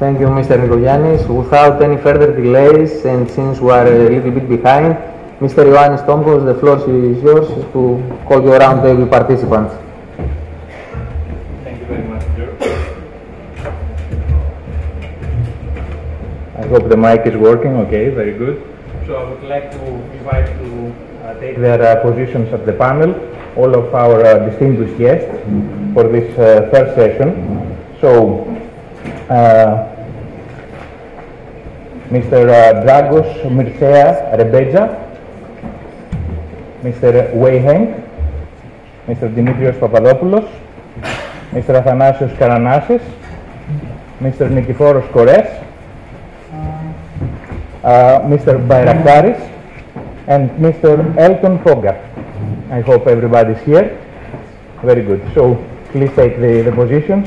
Thank you, Mr. Nikolyannis. Without any further delays, and since we are a little bit behind, Mr. Ioannis Tomkos, the floor is yours to call your roundtable participants. Thank you very much, George. I hope the mic is working. Okay, very good. So I would like to invite to take their positions at the panel all of our distinguished guests for this third session. So, Mr. Dragos Mircea Rebeja, Mr. Wei Heng, Mr. Dimitrios Papadopoulos, Mr. Athanasios Karanassis, Mr. Nikiforos Kores, Mr. Bayraktaris, and Mr. Elton Foga. I hope everybody's here. Very good. So please take the positions.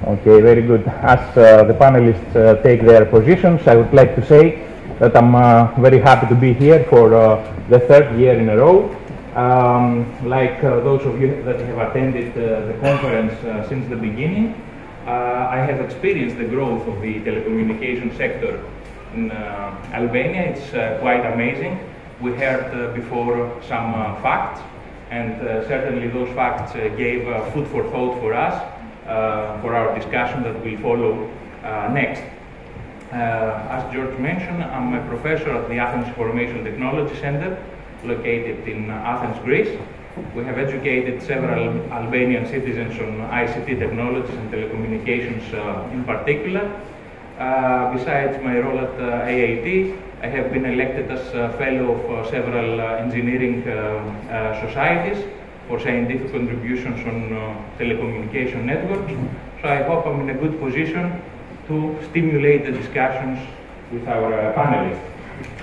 Okay, very good. As the panelists take their positions, I would like to say that I'm very happy to be here for the third year in a row. Like those of you that have attended the conference since the beginning, I have experienced the growth of the telecommunication sector in Albania. It's quite amazing. We heard before some facts, and certainly those facts gave food for thought for us, for our discussion that will follow next. As George mentioned, I'm a professor at the Athens Information Technology Center, located in Athens, Greece. We have educated several Albanian citizens on ICT technologies and telecommunications in particular. Besides my role at AIT, I have been elected as a fellow of several engineering societies for scientific contributions on telecommunication networks. So I hope I'm in a good position to stimulate the discussions with our panelists.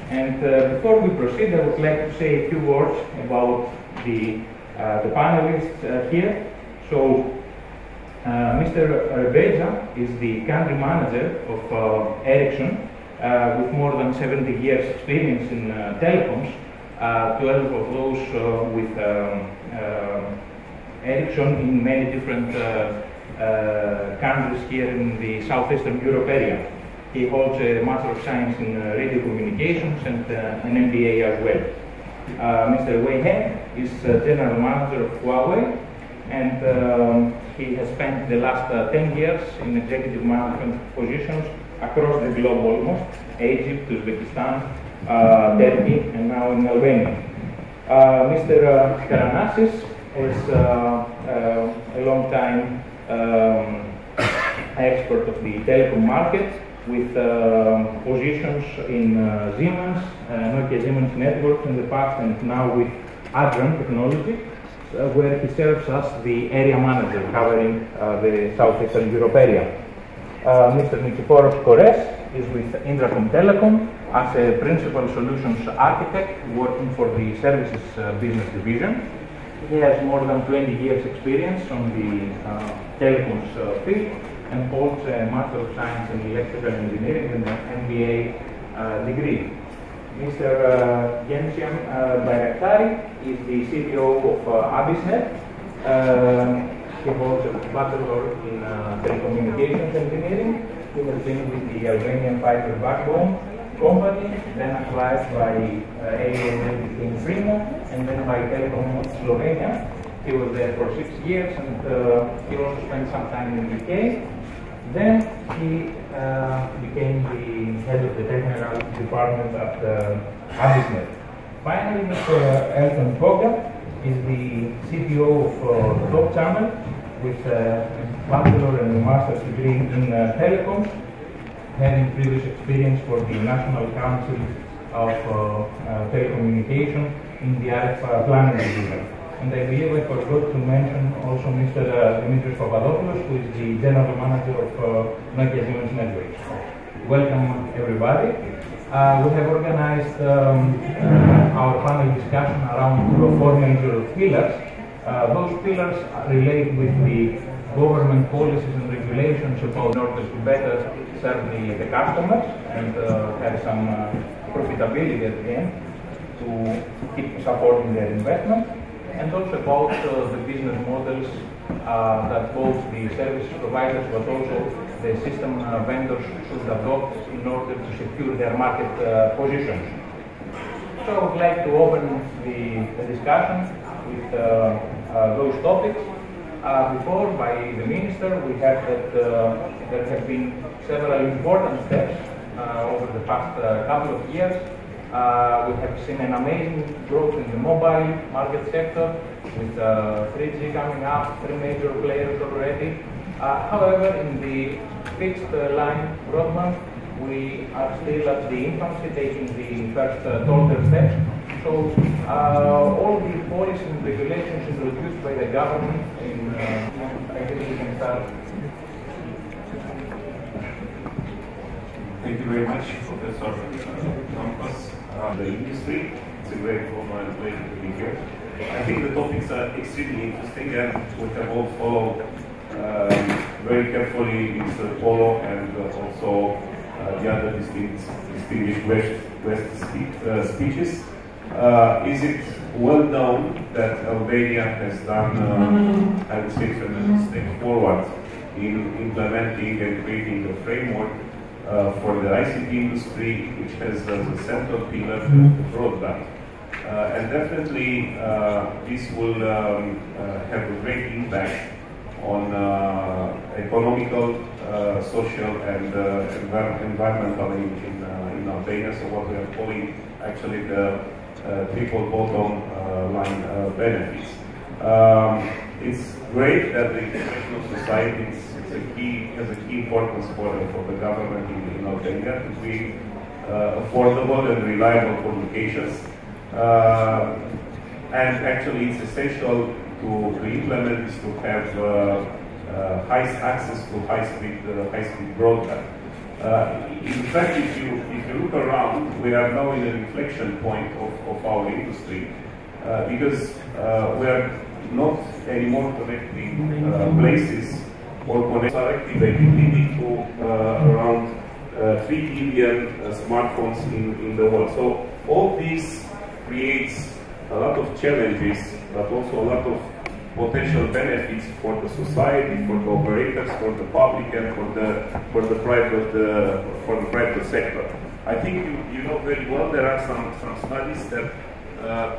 And before we proceed, I would like to say a few words about the panelists here. So Mr. Rebeja is the country manager of Ericsson, with more than 70 years experience in telecoms, 12 of those with Ericsson in many different countries here in the southeastern Europe area. He holds a Master of Science in Radio Communications and an MBA as well. Mr. Wei Heng is General Manager of Huawei, and he has spent the last 10 years in executive management positions across the globe almost, Egypt, Uzbekistan, Turkey, and now in Albania. Mr. Karanassis is a long time expert of the telecom market, with positions in Siemens, Nokia Siemens Networks in the past, and now with Adron Technology, where he serves as the area manager covering the southeastern Europe area. Mr. Nikiforos Kores is with Indracom Telecom as a principal solutions architect working for the services business division. He has more than 20 years experience on the telecoms field and holds a Master of Science in Electrical Engineering and an MBA degree. Mr. Gensian Bayraktari is the CTO of Abisnet. He holds a Bachelor in Telecommunications Engineering. He has been with the Albanian Fiber Backbone company, then acquired by AOL in Primo, and then by Telecom Slovenia. He was there for 6 years, and he also spent some time in the UK. Then he became the head of the technical department at Abisnet. Finally, Mr. Elton Foga is the CTO of Top Channel, with a bachelor and a master's degree in telecoms, having previous experience for the National Council of Telecommunication in the RF planning division. And I believe I forgot to mention also Mr. Dimitrios Papadopoulos, who is the General Manager of Nokia Siemens Networks. Welcome, everybody. We have organized our panel discussion around 4 major pillars. Those pillars relate with the government policies and regulations regulations in order to better serve the customers and have some profitability at the end to keep supporting their investment, and also about the business models that both the service providers but also the system vendors should adopt in order to secure their market positions. So I would like to open the discussion with those topics. Before, by the Minister, we heard that there have been several important steps over the past couple of years. We have seen an amazing growth in the mobile market sector with 3G coming up, 3 major players already. However, in the fixed line broadband, we are still at the infancy, taking the first taller steps. So all the policies and regulations introduced by the government, I think we can start. Thank you very much, Professor Campos. The industry, it's a great pleasure to be here. I think the topics are extremely interesting, and we have all followed very carefully Mr. Polo and also the other distinguished West speeches. Is it well known that Albania has done, I would say, tremendous step forward in implementing and creating a framework for the ICT industry, which has as a central pillar the broadband. And definitely this will have a great impact on economical, social and environmental in Albania, so what we are calling actually the triple bottom line benefits. It's great that the international society has a key importance for the government in Albania to bring affordable and reliable communications. And actually it's essential to implement this, to have high access to high-speed broadband. In fact, if you look around, we are now in an inflection point of our industry because we are not anymore connecting places or connects are activated, leading to around 3 billion smartphones in the world. So all this creates a lot of challenges, but also a lot of potential benefits for the society, for the operators, for the public, and for the private sector. I think you know very well there are some studies that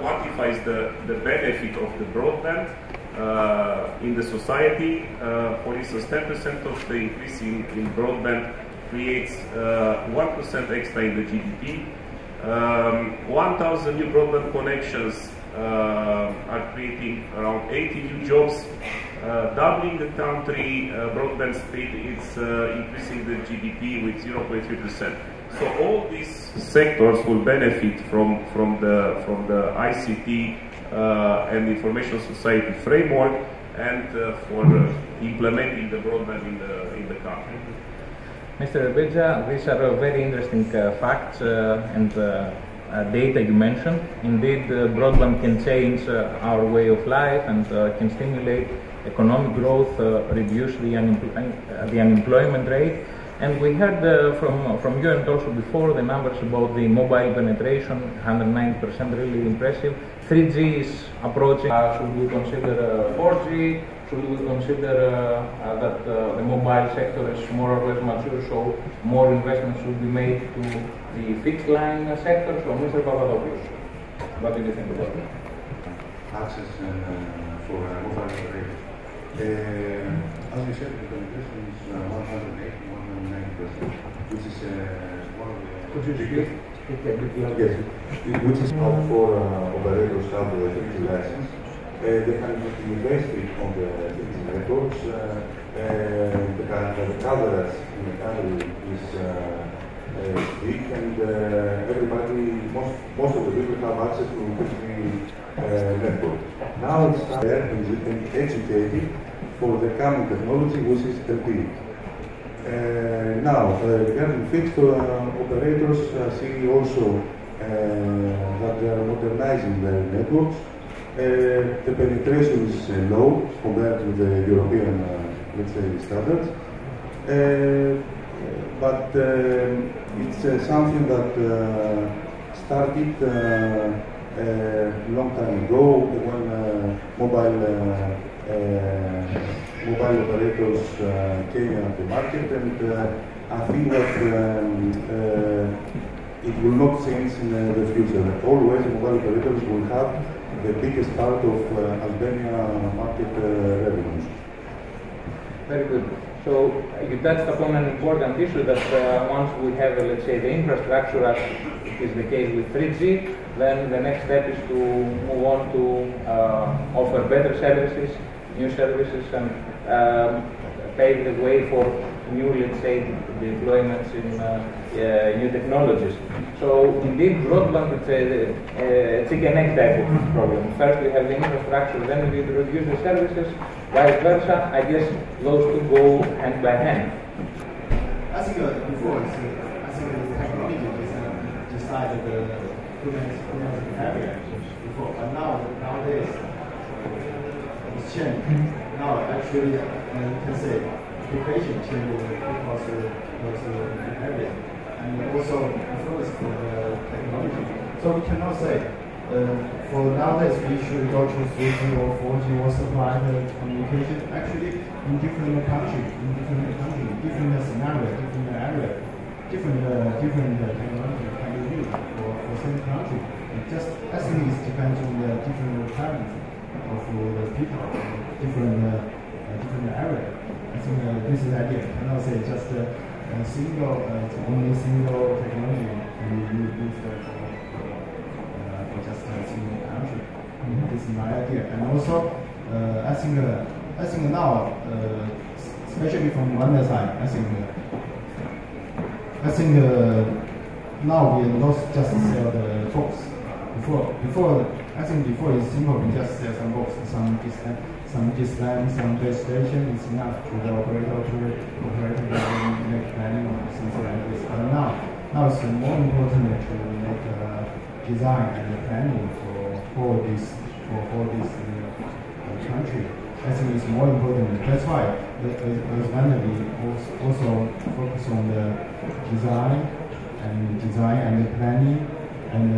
quantifies the benefit of the broadband in the society. For instance, 10% of the increase in broadband creates 1% extra in the GDP. 1,000 new broadband connections are creating around 80 new jobs, doubling the country broadband speed. It's increasing the GDP with 0.3%. So all these sectors will benefit from the ICT and information society framework, and for implementing the broadband in the country. Mr. Rebidja, these are very interesting facts and data you mentioned. Indeed, broadband can change our way of life and can stimulate economic growth, reduce the unemployment rate. And we heard from you and also before the numbers about the mobile penetration, 190%, really impressive. 3G is approaching. Should we consider 4G? Should we consider that the mobile sector is more or less mature, so more investments should be made to the fixed line sector? So, Mr. Papadopoulos, what do you think about it? Access for mobile operators. As you said, the penetration is 180-190%, which is one of the... Could you speak a bit louder? Yes, which is how for operators have the 3G license. They can invest it on the 3G networks. The coverage in the country is big, and everybody, most of the people have access to 3G network. Now it's there and educated for the coming technology, which is LTE. Now, regarding fixed operators, see also that they are modernizing their networks. The penetration is low compared to the European, let's say, standards. but it's something that started long time ago when mobile operators came on the market, and I think that it will not change in the future. Always mobile operators will have the biggest part of Albania market revenues. Very good. So you touched upon an important issue that once we have, let's say, the infrastructure, as it is the case with 3G, then the next step is to move on to offer better services, new services, and pave the way for new, let's say, deployments in new technologies. So indeed, broadband is a chicken-egg type of problem. First we have the infrastructure, then we introduce the services, vice versa. I guess those two go hand by hand. I think before, I think the technology is decided the area before, but nowadays it's changed. Now actually, you can say application changes because of area, and also influence the technology. So we cannot say for nowadays we should go to 3G or 4G or supply the communication. Actually, in different countries, different scenario, different area, different technology can be used for same country. Just I think it depends on the different requirements of the people, different area. I think this is the idea. I cannot say just only single technology can be used for just a single country. This is my idea. And also, I think now, especially from one side, I think now we not just sell the box. Before I think before it's simple. We just sell some box, some display, some base station is enough to the operator to make planning or something like this. But now it's more important to make design and planning for this country. I think it's more important. That's why there's going to be also focus on the design and the planning and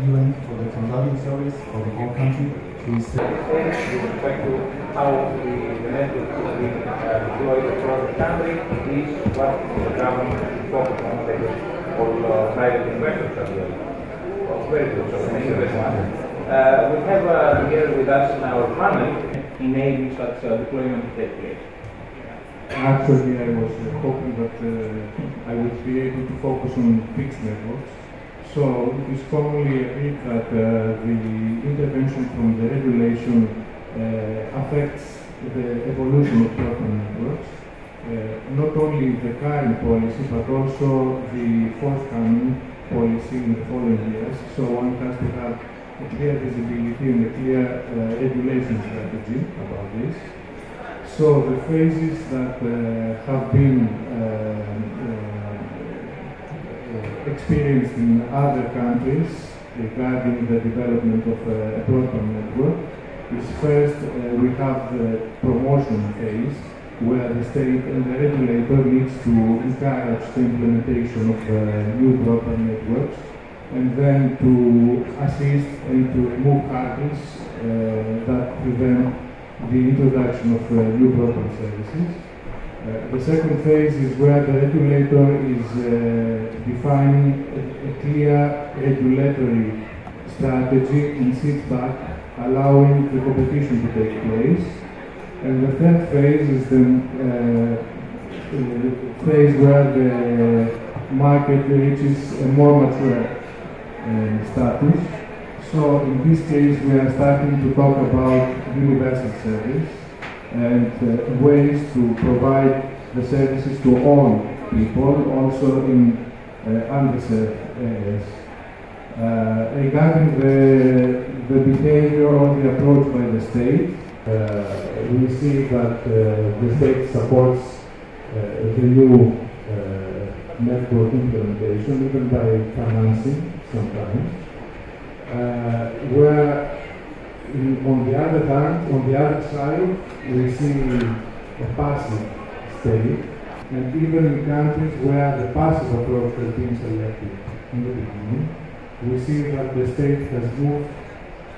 even for the consulting service for the whole country. With respect to how the network will be deployed across the country, is what the government should focus on, because all private investors are doing. Very good, so thank you very much. We have here with us in our panel enabling such deployment to take place. Actually, I was hoping that I would be able to focus on fixed networks. So it is commonly agreed that the intervention from the regulation affects the evolution of broadband networks, not only the current policy but also the forthcoming policy in the following years. So one has to have a clear visibility and a clear regulation strategy about this. So the phases that have been experienced in other countries regarding the development of a broadband network is first we have the promotion phase, where the state and the regulator needs to encourage the implementation of new broadband networks, and then to assist and to remove hurdles that prevent the introduction of new broadband services. The second phase is where the regulator is defining a clear regulatory strategy and sits back, allowing the competition to take place. And the third phase is the phase where the market reaches a more mature status. So in this case, we are starting to talk about universal service and ways to provide the services to all people, also in underserved areas. Regarding the behavior or the approach by the state, we see that the state supports the new network implementation, even by financing sometimes. Where on the other hand, on the other side, we see a passive state, and even in countries where the passive approach has been selected in the beginning, we see that the state has moved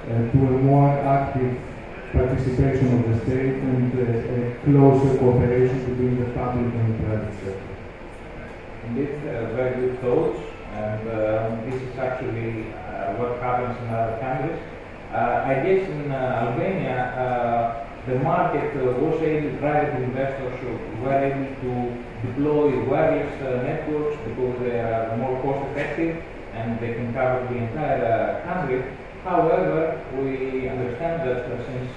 to a more active participation of the state and a closer cooperation between the public and the private sector. Indeed, very good thoughts, and this is actually what happens in other countries. I guess in Albania, the market was able, private investors were able to deploy wireless networks because they are more cost effective and they can cover the entire country. However, we understand that since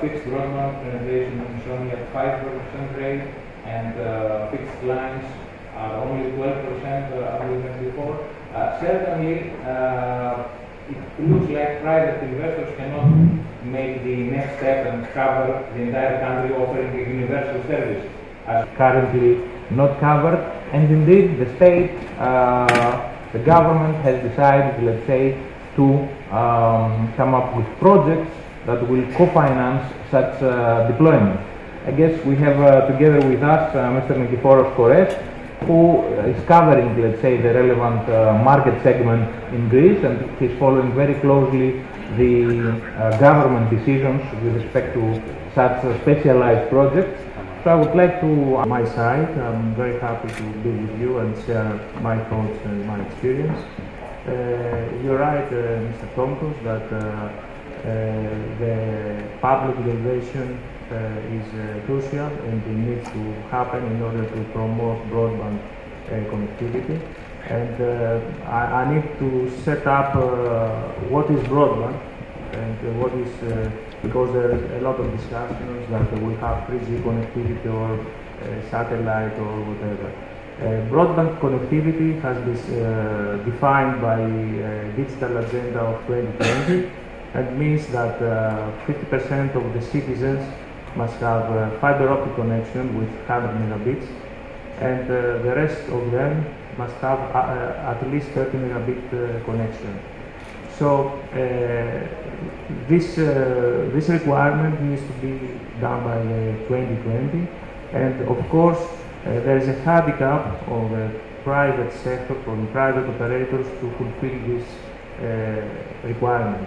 fixed broadband penetration is only at 5% rate and fixed lines are only 12%, as we mentioned before, certainly it looks like private investors cannot make the next step and cover the entire country offering a universal service as currently not covered. And indeed, the state, the government has decided, let's say, to come up with projects that will co-finance such deployment. I guess we have together with us Mr. Nikiforos Kores, who is covering, let's say, the relevant market segment in Greece, and he's following very closely the government decisions with respect to such specialized projects. So I would like to, on my side, I'm very happy to be with you and share my thoughts and my experience. You're right, Mr. Tomkos, that the public innovation is crucial and it needs to happen in order to promote broadband connectivity. And I need to set up what is broadband and what is, because there is a lot of discussions that we have 3G connectivity or satellite or whatever. Broadband connectivity has been defined by Digital Agenda of 2020, and means that 50% of the citizens must have fiber optic connection with 100 megabits, and the rest of them must have at least 30 megabit connection. So this requirement needs to be done by 2020, and of course there is a handicap of the private sector, for the private operators to fulfill this requirement.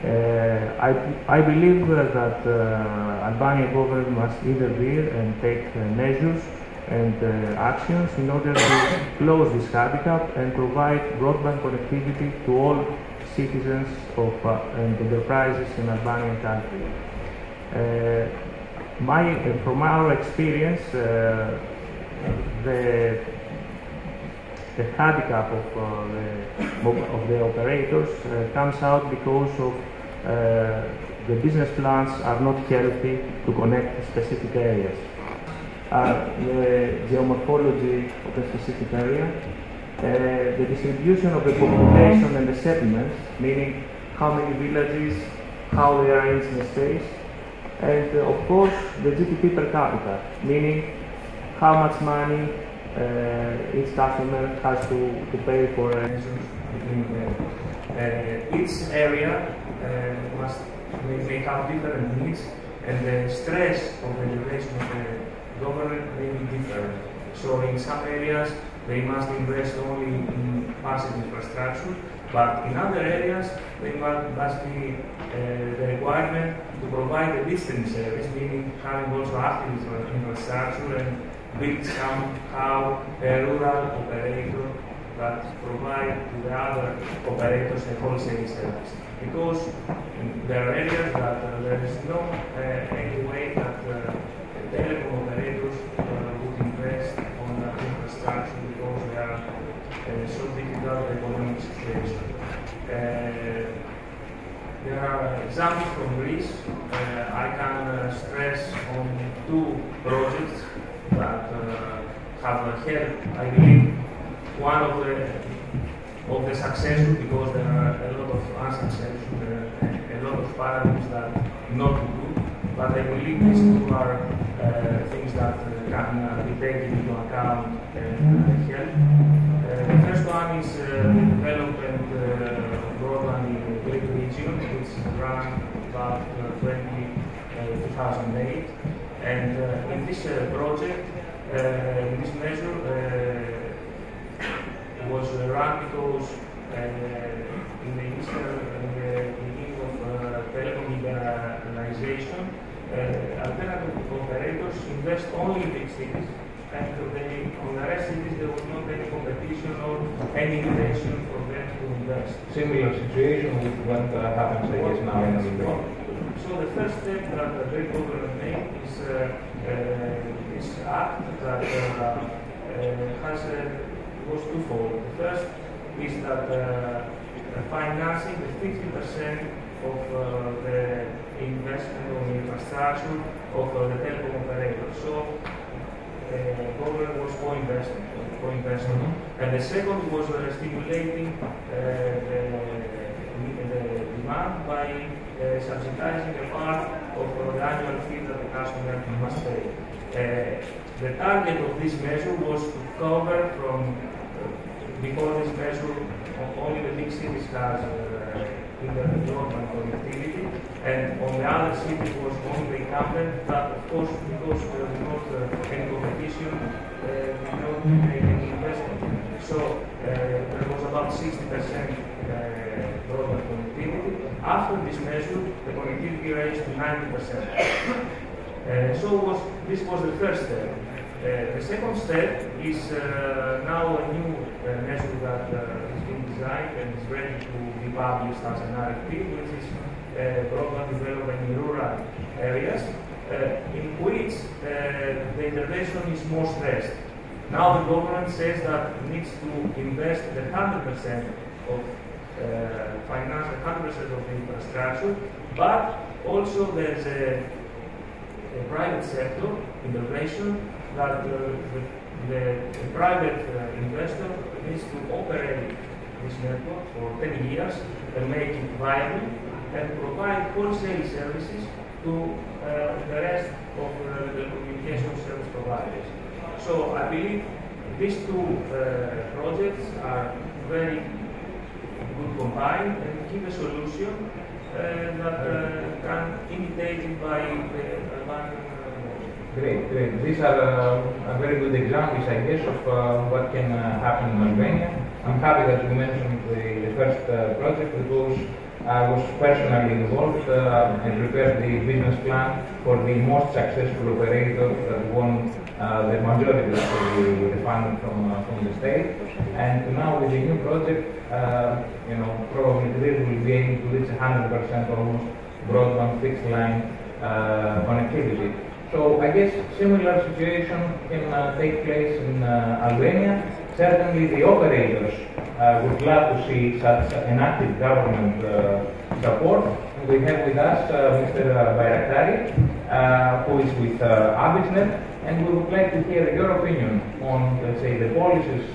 I believe that Albanian government must intervene and take measures and actions in order to close this handicap and provide broadband connectivity to all citizens of and enterprises in Albanian country. From our experience, the handicap of the operators comes out because of the business plans are not healthy to connect specific areas. The geomorphology of a specific area, the distribution of the population and the settlements, meaning how many villages, how they are arranged in the space, and of course the GDP per capita, meaning how much money each customer has to pay for each area may have different needs, and the stress of the duration of the government may be different. So in some areas they must invest only in passive infrastructure, but in other areas there must be the requirement to provide a distant service, meaning having also active infrastructure and build somehow a rural operator that provide to the other operators a wholesale service. Because there are areas that there is no any way that telecom operators would invest on that infrastructure because they are so difficult economic situation. There are examples from Greece. I can stress on two projects that have helped, I believe, one of the successful, because there are a lot of unsuccessful, a lot of paradigms that not good, but I believe these two are things that can be taken into account and help. The first one is development broadband in the Greek region, which ran about 2008. And in this project, this measure was run because in the beginning of telecom liberalization, alternative operators invest only in big cities, and on the rest cities there was not any competition or any innovation for them to invest. Similar situation with what happens, I guess, now in Albania. So the first step that the Greek government made is this act that was twofold. The first is that financing the 50% of the investment on infrastructure of the telecom operators. So government was co-investing. And the second was stimulating the demand by subsidizing a part of the annual fee that the customer must pay. The target of this measure was to cover because this measure only the big cities has internet broadband connectivity, and on the other cities was only the incumbent that, of course, because there was not any competition, did not make any investment. So there was about 60% broadband connectivity. After this measure, the connectivity raised to 90%. This was the first step. The second step is now a new measure that is being designed and is ready to be published as an RFP, which is broadband development in rural areas, in which the intervention is more stressed. Now the government says that it needs to invest the 100% of finance, 100% of the infrastructure, but also there's a private sector intervention that the private investor needs to operate this network for 10 years and make it viable and provide wholesale services to the rest of the communication service providers. So I believe these two projects are very good combined and give a solution that can be imitated by the Albanian. Great. These are very good examples, I guess, of what can happen in Albania. I'm happy that you mentioned the first project because I was personally involved and prepared the business plan for the most successful operator that won the majority of the funding from the state. And now with the new project, probably we will be able to reach 100% almost broadband fixed line connectivity. So I guess similar situation can take place in Albania. Certainly the operators would love to see such an active government support. We have with us Mr. Bayraktari, who is with Abisnet, and we would like to hear your opinion on, let's say, the policies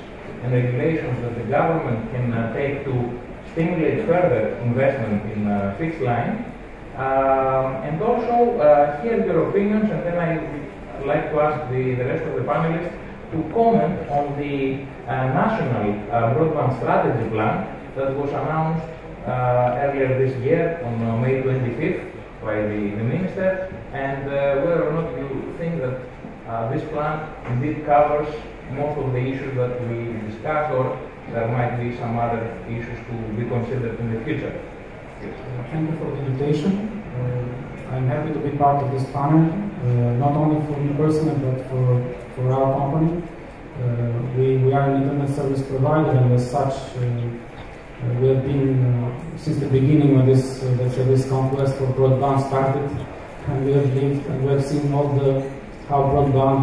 and regulations that the government can take to stimulate further investment in fixed line. And also hear your opinions, and then I would like to ask the rest of the panelists to comment on the national broadband strategy plan that was announced earlier this year on May 25th by the minister, and whether or not you think that this plan indeed covers most of the issues that we discussed, or there might be some other issues to be considered in the future. Thank you for the invitation. I'm happy to be part of this panel, not only for me personally, but for our company. We are an internet service provider, and as such, we have been since the beginning when this this conquest for broadband started, and we have lived and we have seen how broadband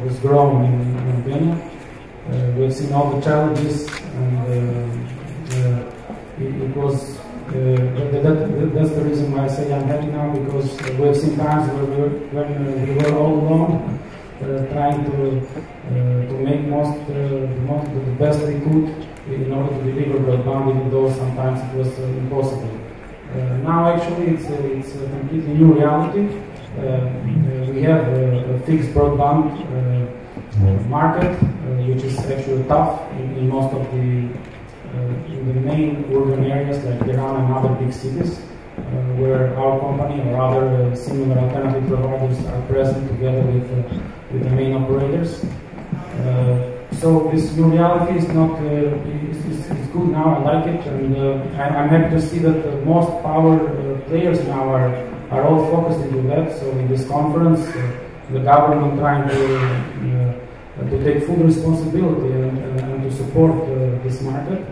was growing in Albania. We have seen all the challenges, and it was. That's the reason why I say I'm happy now, because we have seen times when we were all alone, trying to make the best we could in order to deliver broadband, even though sometimes it was impossible. Now actually it's a completely new reality. We have a fixed broadband market, which is actually tough in most of the in the main urban areas like Tehran and other big cities. where our company or other similar alternative providers are present together with the main operators. So this new reality is not it's good now. I like it, and I'm happy to see that most power players now are all focused into that. So in this conference, the government trying to take full responsibility and to support this market.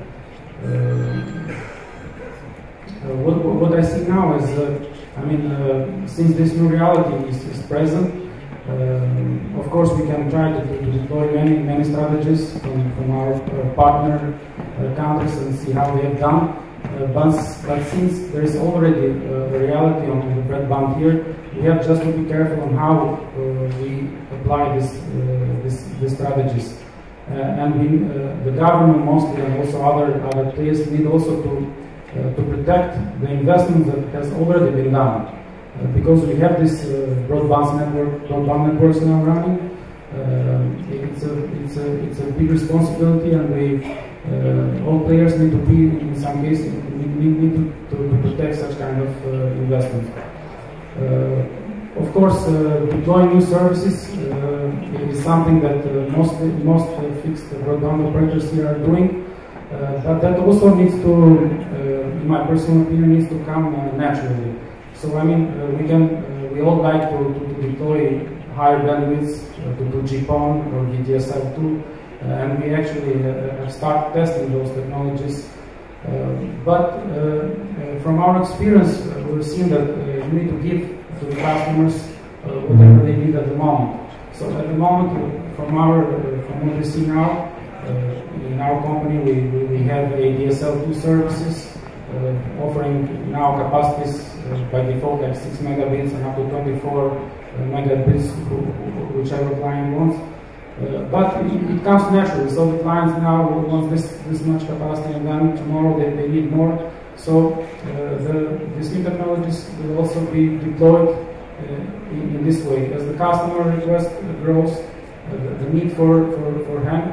What I see now is, since this new reality is present. Of course, we can try to deploy many strategies from our partner countries and see how they have done. But since there is already a reality on the broadband here, we have just to be careful on how we apply these strategies. The government mostly and also other players need also to protect the investment that has already been done. Because we have this broadband networks now running, it's a big responsibility, and all players need to be, in some cases, need to protect such kind of investment. Of course, deploying new services is something that most fixed broadband operators here are doing, but that also needs to, in my personal opinion, needs to come naturally. So we all like to deploy higher bandwidths to do GPON or VDSL2, and we actually have started testing those technologies. But from our experience, we've seen that you need to give to the customers whatever they need at the moment. So at the moment, from what we see now, in our company, we have ADSL2 services offering now capacities by default like 6 megabits and up to 24 megabits, whichever client wants. But it comes naturally, so the clients now want this much capacity, and then tomorrow they need more. So these new technologies will also be deployed in this way. As the customer request grows, the need for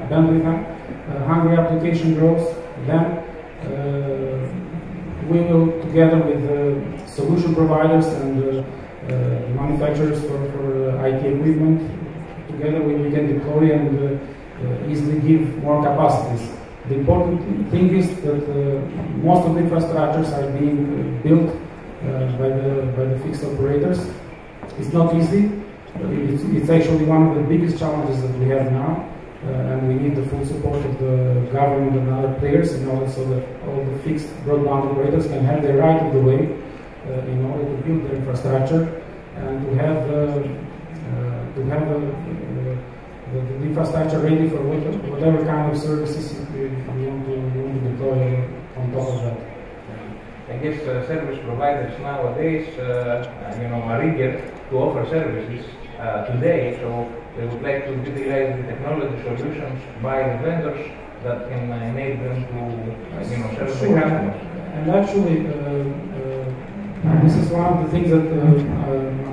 bandwidth hungry application grows, then we will, together with solution providers and manufacturers for IT equipment, together we can deploy and easily give more capacities. The important thing is that most of the infrastructures are being built by the fixed operators. It's not easy. It's actually one of the biggest challenges that we have now. And we need the full support of the government and other players in order so that all the fixed broadband operators can have their right of the way in order to build their infrastructure and to have the infrastructure ready for whatever kind of services you want to deploy on top of that. I guess service providers nowadays are eager to offer services today, so they would like to utilize the technology solutions by the vendors that can enable them to serve the customers. And actually, this is one of the things that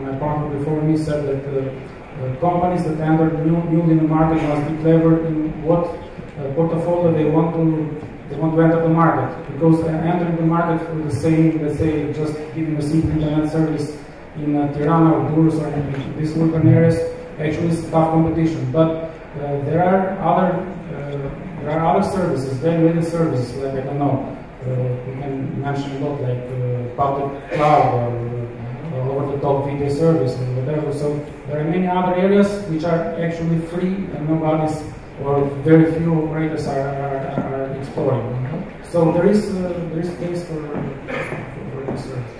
my partner before me said, that companies that enter new in the market must be clever in what portfolio they want to enter the market, because entering the market with the same, let's say, just giving a simple internet service in Tirana or Durrës or in these urban areas, actually it's tough competition. But there are other services, value-added services, like I don't know, we can mention a lot, like public cloud or over-the-top video service or whatever. So there are many other areas which are actually free and nobody's or very few operators are exploring. So there is space for this service.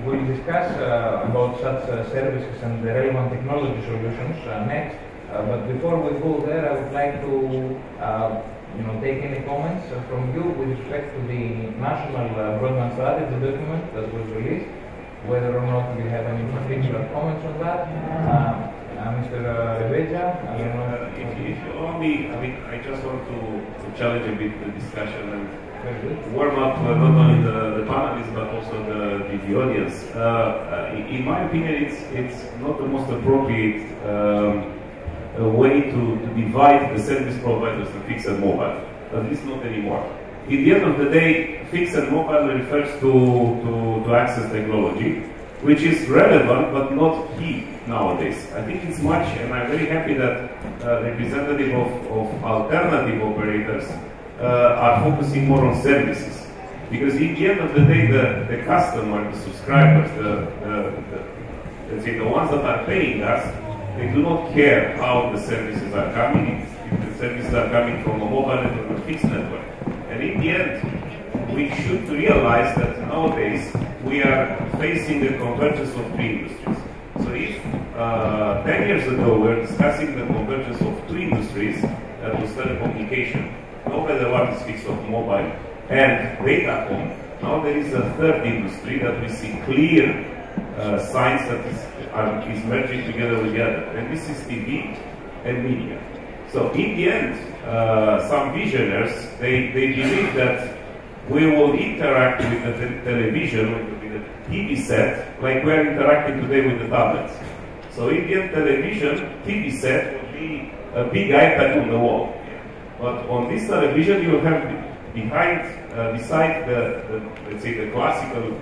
We'll discuss about such services and the relevant technology solutions next. But before we go there, I would like to take any comments from you with respect to the National Broadband Strategy document that was released, whether or not you have any particular comments on that. Mr. Rebeja, if you allow me, I just want to challenge a bit the discussion and warm up not only the panelists but also the audience. In my opinion, it's not the most appropriate way to divide the service providers to fixed and mobile. At least not anymore. at the end of the day, fixed and mobile refers to access technology, which is relevant but not key nowadays. I think it's much, and I'm very happy that representatives of alternative operators are focusing more on services. Because at the end of the day, the customer, the subscribers, let's say the ones that are paying us, they do not care how the services are coming. If the services are coming from a mobile network or a fixed network. And in the end, we should realize that nowadays we are facing the convergence of three industries. So if 10 years ago we were discussing the convergence of two industries, that was telecommunication, no matter what is fixed or mobile, and Telecom, now there is a third industry that we see clear signs that is merging together with the other, and this is TV and media. So in the end, some visionaries, they believe that we will interact with the television, with the TV set, like we are interacting today with the tablets. So in the end, television, TV set will be a big iPad on the wall. But on this television, you will have beside let's say the classical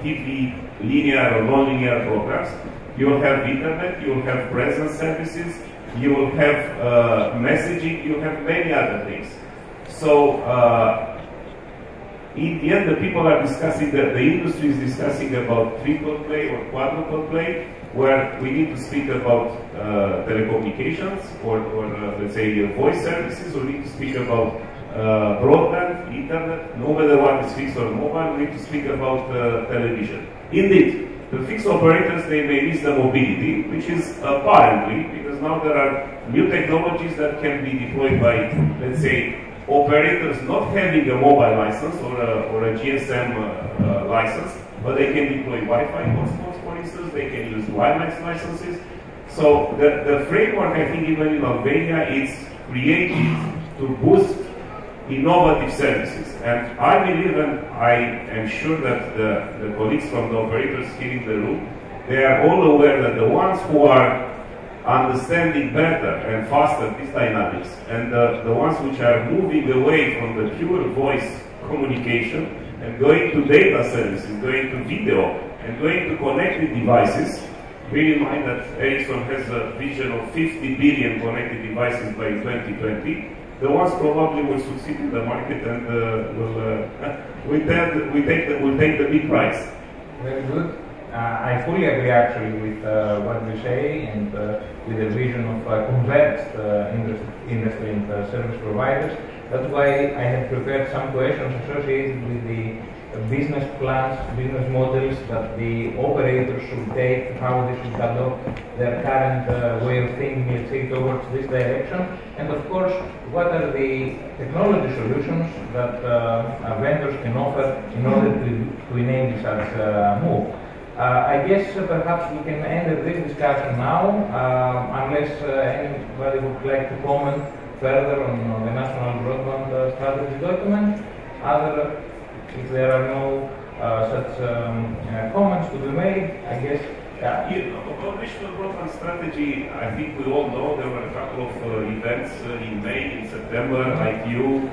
TV linear or non-linear programs, you will have internet, you will have presence services, you will have messaging, you will have many other things. So in the end, the people are discussing, the industry is discussing about triple play or quadruple play, where we need to speak about telecommunications or let's say voice services, or we need to speak about broadband, internet, no matter what is fixed or mobile, we need to speak about television. Indeed, the fixed operators, they may miss the mobility, which is apparently, because now there are new technologies that can be deployed by, let's say, operators not having a mobile license or a GSM license, but they can deploy Wi-Fi hotspots, for instance, they can use wireless licenses. So the framework, I think, even in Albania, is created to boost innovative services. And I believe, and I am sure that the colleagues from the operators here in the room, they are all aware that the ones who are understanding better and faster these dynamics, and the ones which are moving away from the pure voice communication and going to data services, going to video, and going to connected devices. Bear in mind that Ericsson has a vision of 50 billion connected devices by 2020. The ones probably will succeed in the market and will take the big prize. Very good. I fully agree actually with what you say, and with the vision of converged industry and service providers. That's why I have prepared some questions associated with the business plans, business models that the operators should take, how they should adopt their current way of thinking, let's say, towards this direction, and of course, what are the technology solutions that vendors can offer in order to enable such move. I guess perhaps we can end this discussion now, unless anybody would like to comment further on the National Broadband Strategy document. If there are no such comments to be made, I guess. About National Broadband Strategy, I think we all know there were a couple of events in May, in September. ITU,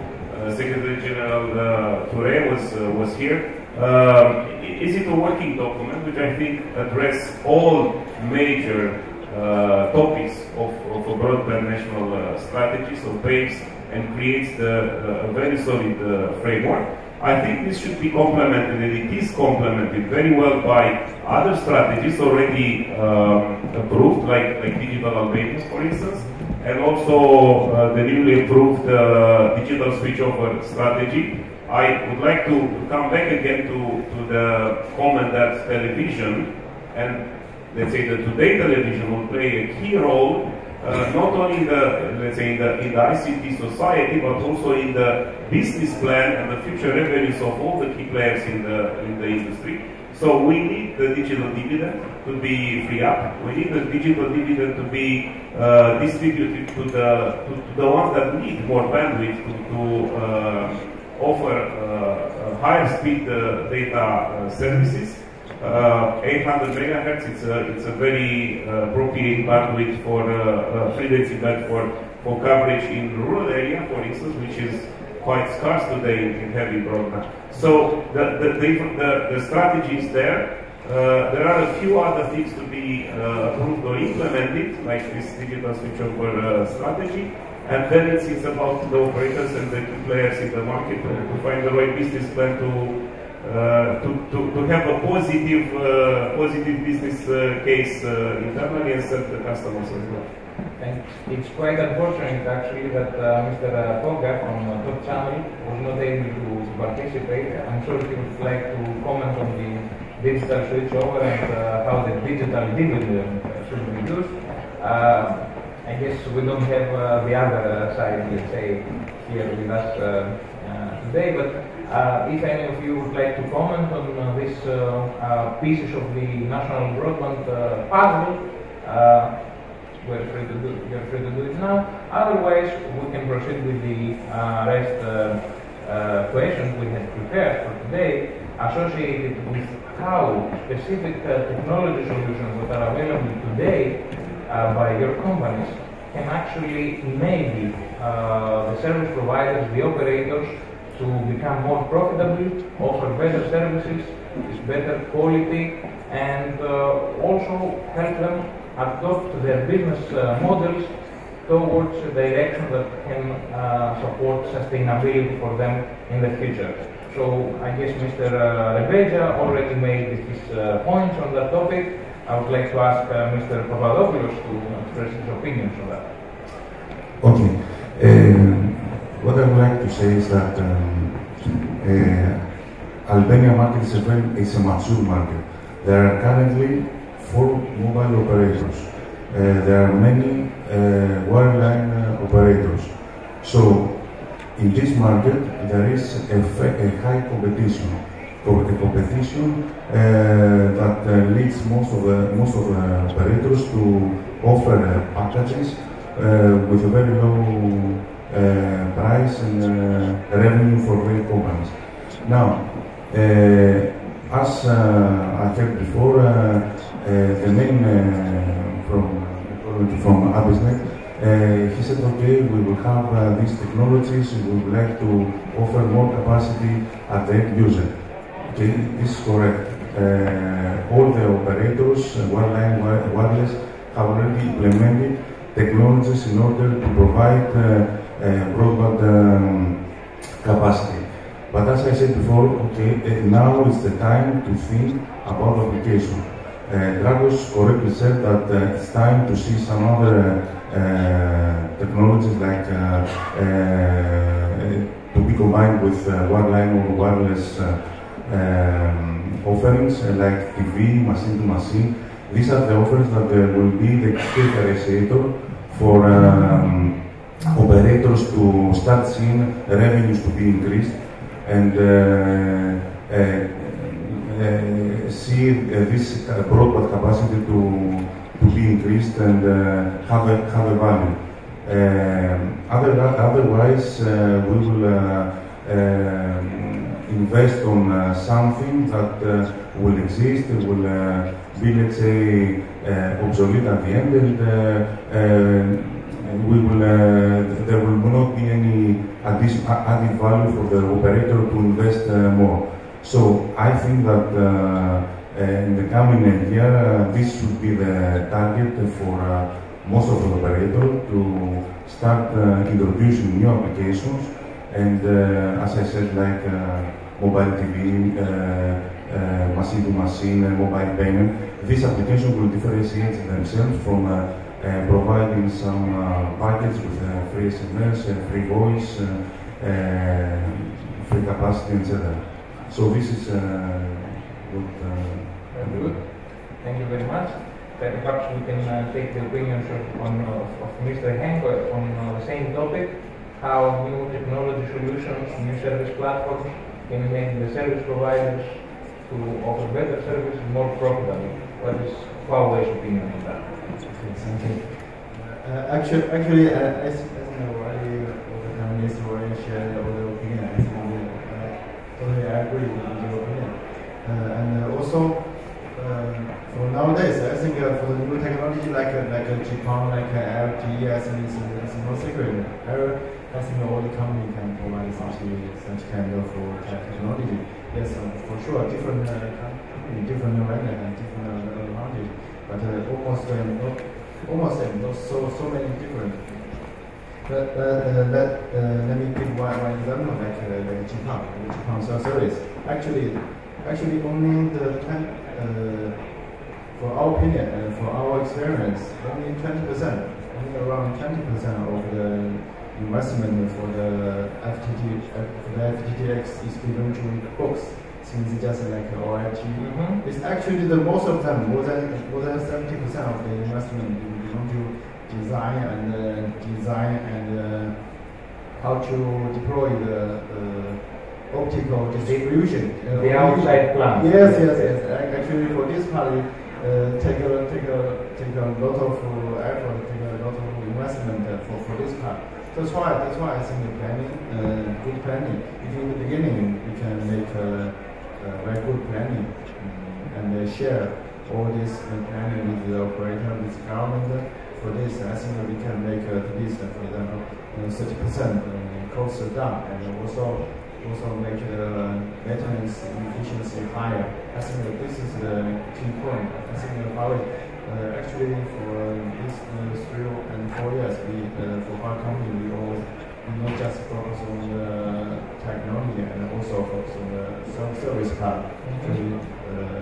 Secretary General Toure was here. Is it a working document which I think address all major topics of a broadband national strategy, so paves and creates a very solid framework? I think this should be complemented, and it is complemented very well by other strategies already approved, like Digital Albania, for instance, and also the newly approved digital switchover strategy. I would like to come back again to the comment that television, and let's say that today television will play a key role, not only in the, let's say, in the ICT society, but also in the business plan and the future revenues of all the key players in the industry. So we need the digital dividend to be free up. We need the digital dividend to be distributed to the ones that need more bandwidth to offer higher speed data services. 800 megahertz, it's a very appropriate bandwidth for free decibel for coverage in rural area, for instance, which is quite scarce today in heavy broadband. So the strategy is there. There are a few other things to be approved or implemented, like this digital switchover strategy. And then it's about the operators and the key players in the market to find the right business plan to have a positive business case internally and serve the customers as well. And it's quite unfortunate actually that Mr. Koga from Top Channel was not able to participate. I'm sure he would like to comment on the digital switchover and how the digital dividend should be used. I guess we don't have the other side, let's say, here with us today, but if any of you would like to comment on these pieces of the national broadband puzzle, you're free to do it now. Otherwise, we can proceed with the rest questions we have prepared for today, associated with how specific technology solutions that are available today by your companies can actually enable the service providers, the operators, to become more profitable, offer better services, with better quality, and also help them adopt their business models towards a direction that can support sustainability for them in the future. So I guess Mr. Rebeja already made his points on that topic. I would like to ask Mr. Papadopoulos to express his opinions on that. Okay. What I would like to say is that Albania market is a mature market. There are currently 4 mobile operators. There are many wireline operators. So in this market there is a high competition. A competition that leads most of the operators to offer packages with a very low price and revenue for their companies. Now, as I said before, the main from Abisnet, he said, okay, we will have these technologies, we would like to offer more capacity at the end user. Okay, this is correct. All the operators, wireline, wireless, have already implemented technologies in order to provide broadband capacity. But as I said before, okay, now is the time to think about application. Dragos correctly said that it's time to see some other technologies like to be combined with wireline or wireless offerings like TV, machine to machine. These are the offers that will be the key differentiator for operators to start seeing revenues to be increased and see this broadband capacity to be increased and have a value. Otherwise, we will invest on something that will exist, will be, let's say, obsolete at the end, and there will not be any added value for the operator to invest more. So I think that in the coming year, this should be the target for most of the operators to start introducing new applications. And as I said, like mobile TV, machine to machine, mobile payment, these applications will differentiate themselves from providing some package with free SMS, free voice, free capacity, etc. So this is what. Very good. Thank you very much. Perhaps we can take the opinions of Mr. Henk on the same topic. How new technology solutions, new service platforms can enable the service providers to offer better service more profitably. What is Huawei's opinion on that? Thank you. Actually, as you know, the companies already shared their opinion. I think totally agree with your opinion. And also, for nowadays, I think for the new technology like GPON, like LTE, I think it's no secret. I think all the company can provide such kind of technology. Yes, for sure, different company, different vendor and different advantage, but almost so many different. Let me give one example, like GPON service. Actually, only for our opinion and for our experience, only 20%, only around 20% of the investment for the FTTX is given to books. Since just like OIT, it's actually the most of them, more than 70% of the investment belong to design and how to deploy the optical distribution. The outside plant. Yes. Actually, for this part, take a lot of effort, take a lot of investment for this part. That's why I think the planning, good planning. If in the beginning we can make very good planning and share all this planning with the operator, with the government. For this, I think we can make at least, for example, 30% cost down, and also make the maintenance efficiency higher. I think that this is the key point. I think probably actually for these 3 and 4 years, for our company, we not just focus on the technology and also focus on the service part.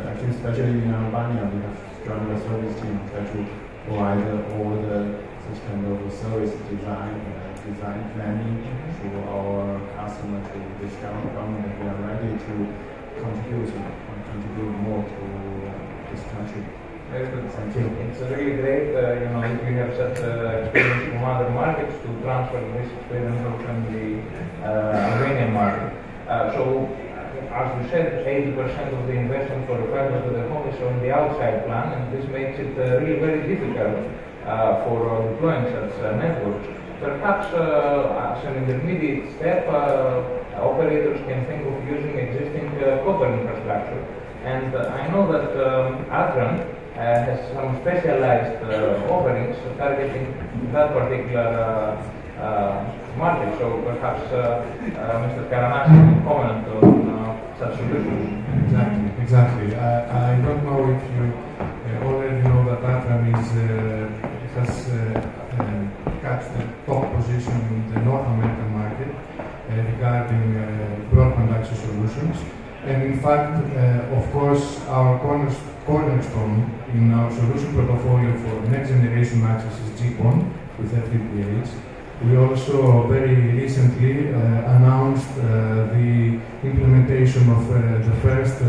Actually, especially in Albania, we have stronger service team that will provide all the such kind of service design planning to our customer, to this government. We are ready to contribute more to this country. Very good, thank you. It's really great, if you have such experience from other markets to transfer this experience also in the Albanian market. So, as we said, 80% of the investment for the fiber to the home is on the outside plan, and this makes it really very difficult for deploying such networks. Perhaps as an intermediate step, operators can think of using existing copper infrastructure. And I know that Adran has some specialized offerings targeting that particular market. So perhaps Mr. Karanas can comment on such solutions. Exactly. I don't know if you already know that Adran has catch the top position in the North American market regarding broadband access solutions. And in fact, of course, our cornerstone in our solution portfolio for next generation access is GPON with FTTH. We also very recently announced the implementation of the first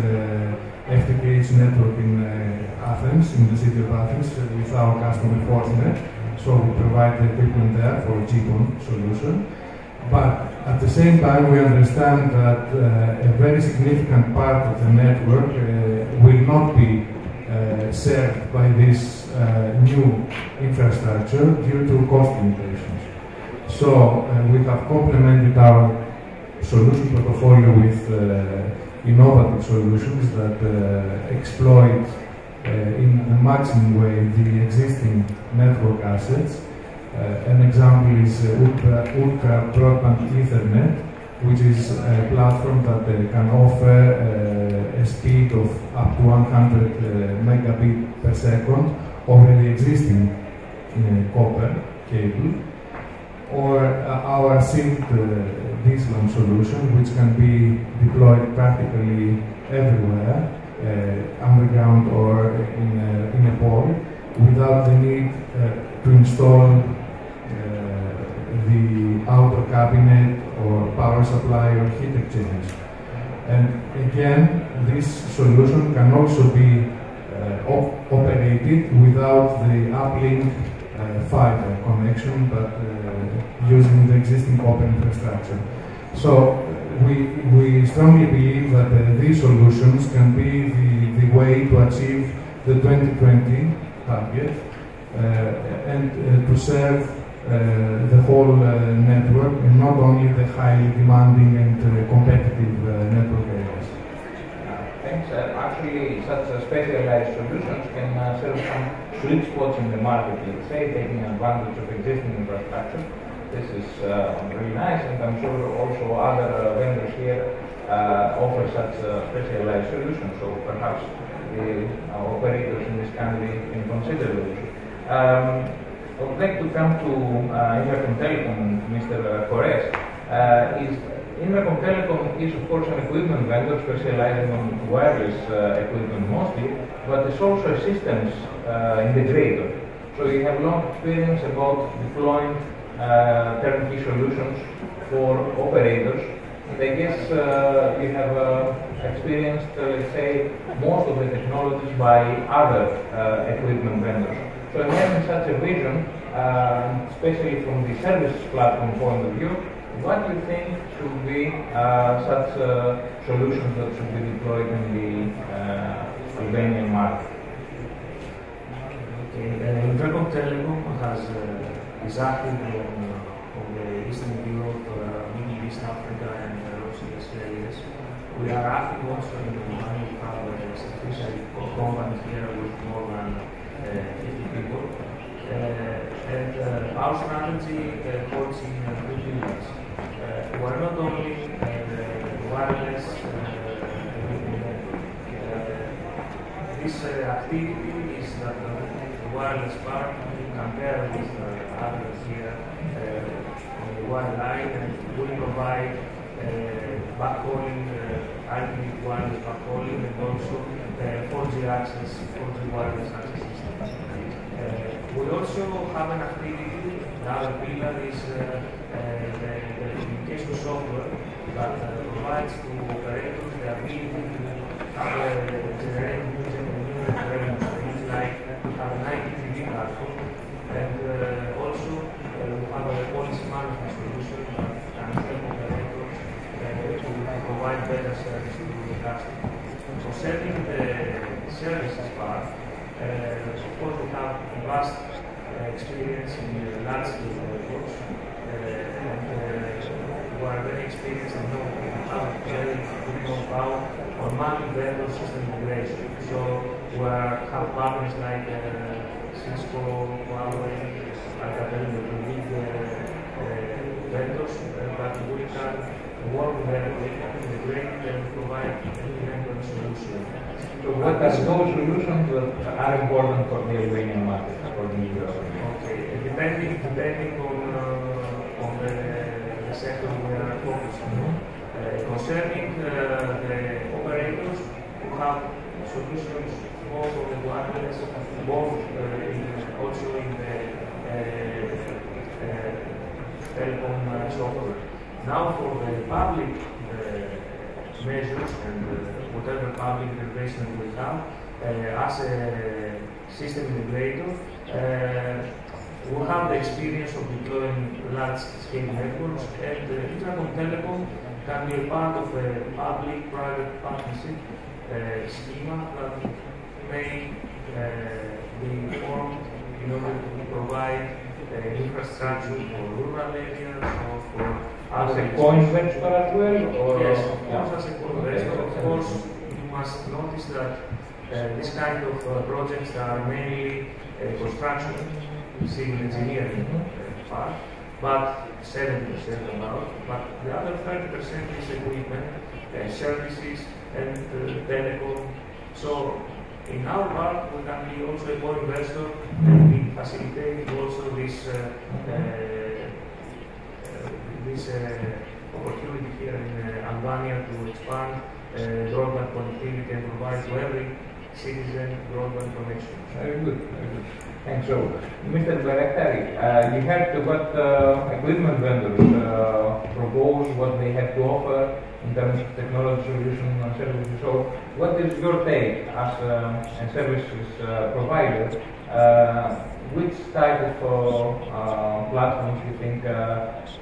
FTTH network in Athens, in the city of Athens, with our customer Fortinet. So we provide the equipment there for GPON solution. But at the same time, we understand that a very significant part of the network will not be served by this new infrastructure due to cost limitations. So we have complemented our solution portfolio with innovative solutions that exploit in a maximum way the existing network assets. An example is Ultra Broadband Ethernet, which is a platform that can offer a speed of up to 100 megabit per second over the existing copper cable, or our synced DSLAM solution, which can be deployed practically everywhere, underground or in a pole, without the need to install the outer cabinet or power supply or heat exchange. And again, this solution can also be operated without the uplink fiber connection, but using the existing copper infrastructure. So we strongly believe that these solutions can be the way to achieve the 2020 target and to serve the whole network, and not only the highly demanding and competitive network areas. Thanks. actually such specialized solutions can serve some sweet spots in the market, let's say, taking advantage of existing infrastructure. This is really nice, and I'm sure also other vendors here offer such specialized solutions, so perhaps the operators in this country can consider those. I would like to come to InfoCom Telecom, Mr. Kores. InfoCom Telecom is of course an equipment vendor specializing in wireless equipment mostly, but it's also a systems integrator. So you have long experience about deploying turnkey solutions for operators. And I guess you have experienced, let's say, most of the technologies by other equipment vendors. So having such a vision, especially from the service platform point of view, what do you think should be such solutions that should be deployed in the Albanian market? InfoCom Telecom is active on the Eastern Europe, Middle East, Africa, and Russia areas. We are active also in Romania. We have a subsidiary company here with more than 50 people. And our strategy holds in 3 pillars. We are not only wireless. This activity is that the wireless part compared with others here on the wireline, and we provide backhauling, IP wireless backhauling, and also 4G access, 4G wireless access systems. We also have an activity. The other pillar is the communication software that provides to operators the ability to generate new revenue streams, like we have an IPTV platform, and also we have a policy management solution that can help operators to provide better service to the customer. So serving the services part, of course we have vast experience in large-scale networks, and we are very experienced and have very good know-how on multi-vendor system integration. So we have partners like Cisco, Huawei, Alcatel, the big vendors that we can work with them, integrate and provide end-to-end solution. So what are those solutions that are important for the Albanian market, according to you? Okay, depending on the sector we are focused on. Concerning the operators who have solutions both on the wireless, both also in the telecom software. Now for the public measures and whatever public integration we have, as a system integrator, we have the experience of deploying large-scale networks, and InfoCom Telecom can be a part of a public-private partnership schema that may be formed in order to provide infrastructure for rural areas or for as a co-investor as well? Or yes, of course, as a co-investor. Of course, you must notice that this kind of projects are mainly construction, civil engineering part, but 70% about, but the other 30% is equipment, services, and telecom. So in our part, we can be also a co-investor, and we facilitate also this opportunity here in Albania to expand broadband connectivity and provide to every citizen broadband connection. Very good, very good. Thanks. So, Mr. Directari, you heard what equipment vendors propose, what they have to offer in terms of technology solutions and services. So, what is your take as a services provider? Which type of platforms you think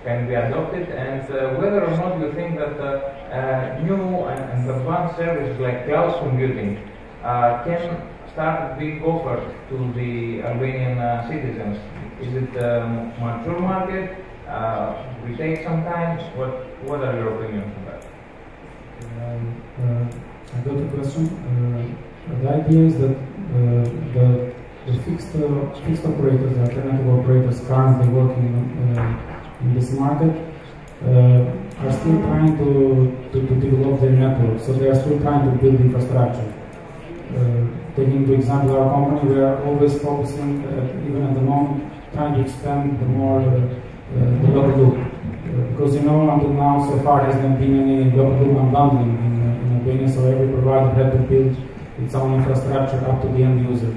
can be adopted, and whether or not you think that new and advanced services like cloud computing can start being offered to the Albanian citizens? Is it a mature market? Will it take some time? What are your opinions on that? I got a question. The idea is that the fixed operators, the alternative operators currently working in this market are still trying to develop their network. So they are still trying to build infrastructure. Taking into example our company, we are always focusing, even at the moment, trying to expand the local loop. Because until now, so far, has not been any local loop unbundling in Albania, so every provider had to build its own infrastructure up to the end user.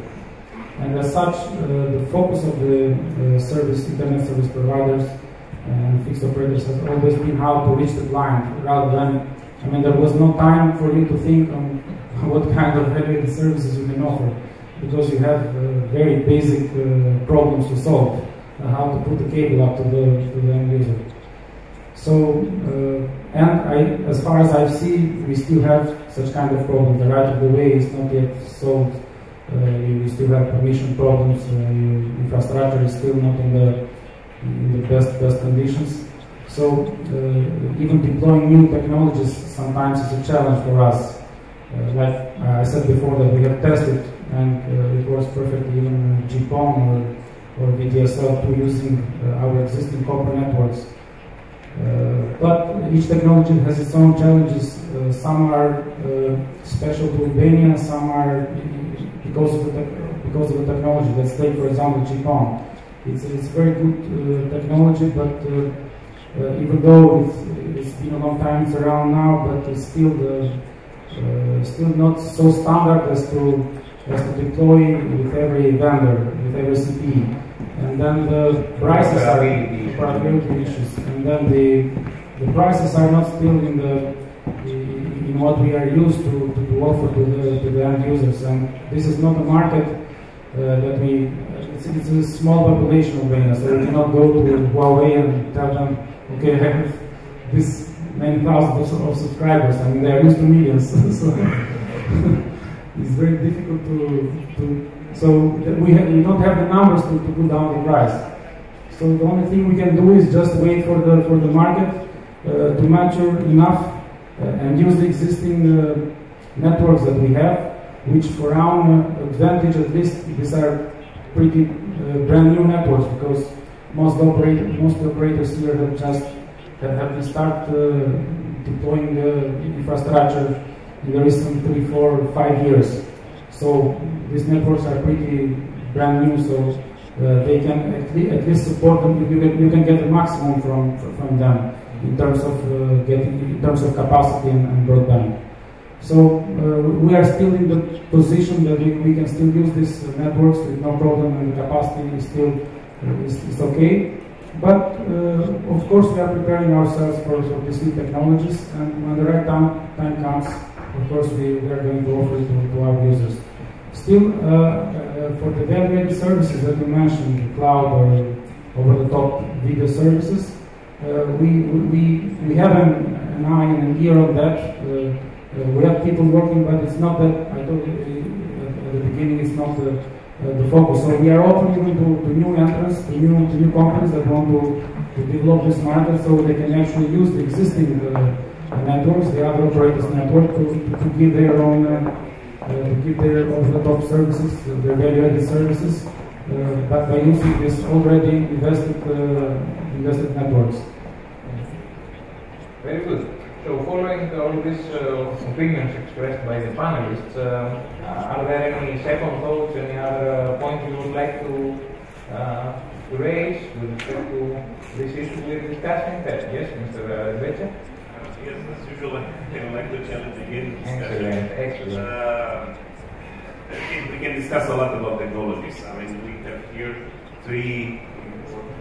And as such, the focus of the internet service providers and fixed operators has always been how to reach the client, rather than, there was no time for you to think on what kind of value-added services you can offer, because you have very basic problems to solve, how to put the cable up to the end user. So, as far as I see, we still have such kind of problem. The right of the way is not yet solved. You still have permission problems. Infrastructure is still not in the best conditions. So, even deploying new technologies sometimes is a challenge for us. Like I said before, that we have tested and it works perfectly, even GPON or VDSL2 using our existing copper networks. But each technology has its own challenges. Some are special to Albania, some are because of the technology. Let's take, for example, GPON. It's very good technology, but even though it's been a long time, it's around now, but it's still not so standard as to deploy with every vendor, with every CP. And then the prices are profitability issues, and then the prices are not still in what we are used to offer to the end users. And this is not a market that it's a small population of Albania, so we cannot go to Huawei and tell them, okay, I have this many thousands of subscribers. They are used to millions, so it's very difficult to so we don't have the numbers to put down the price. So the only thing we can do is just wait for the market to mature enough and use the existing networks that we have, which for our advantage at least, these are pretty brand new networks, because most operators here have to start deploying the infrastructure in the recent 3, 4, 5 years. So these networks are pretty brand new, so they can at least support them. You can get the maximum from them in terms of capacity and broadband. So we are still in the position that we can still use these networks with no problem, and the capacity is still is okay. But of course, we are preparing ourselves for these new technologies, and when the right time comes, of course, we are going to offer it to our users. Still, for the value-added services that you mentioned, cloud or over-the-top video services, we have an eye and an ear on that. We have people working, but it's not that, I told you at the beginning, it's not the focus. So we are open even to new entrants, to new companies that want to develop this market, so they can actually use the existing networks, the other operators' network, to give their own, to give their over-the-top services, their value-added services, but by using this already invested networks. Very good. So following all these opinions expressed by the panelists, are there any second thoughts, any other points you would like to raise with respect to this issue we're discussing? Yes, Mr. Becha? Yes, as usual, I like to challenge again. Excellent. We can discuss a lot about technologies. We have here 3,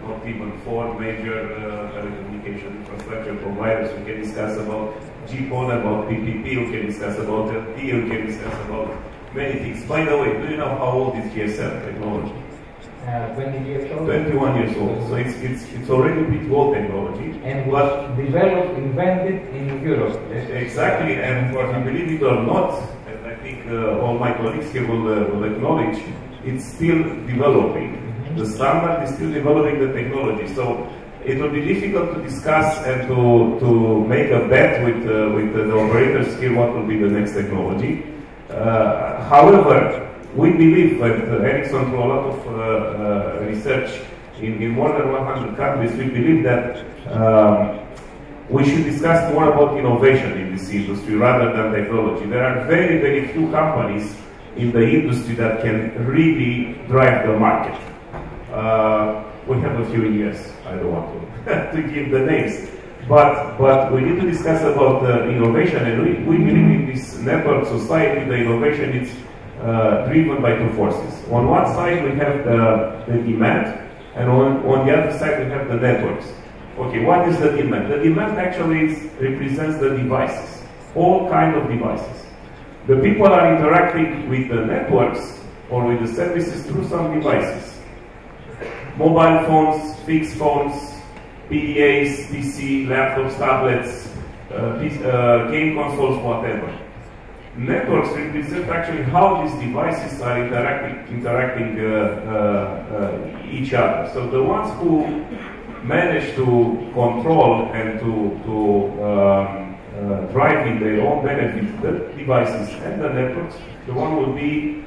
not even 4 major telecommunication infrastructure providers. We can discuss about GPON, about PPP, we can discuss about LTE, we can discuss about many things. By the way, do you know how old is GSM technology? 20 years old. 21 years old. So it's already pretty old technology. And was developed, invented in Europe. Exactly, and if you believe it or not, and I think all my colleagues here will acknowledge, it's still developing. The standard is still developing the technology. So it will be difficult to discuss and to make a bet with the operators here what will be the next technology. However, we believe that Ericsson, through a lot of research in more than 100 countries, we believe that we should discuss more about innovation in this industry rather than technology. There are very, very few companies in the industry that can really drive the market. We have a few years. I don't want to give the names, but we need to discuss about innovation, and we believe in this network society. The innovation is driven by two forces. On one side we have the demand, and on the other side we have the networks. Okay, what is the demand? The demand actually represents the devices, all kinds of devices. The people are interacting with the networks or with the services through some devices. Mobile phones, fixed phones, PDAs, PC, laptops, tablets, game consoles, whatever. Networks represent actually how these devices are interacting each other. So the ones who manage to control and to drive in their own benefit the devices and the networks, the one will be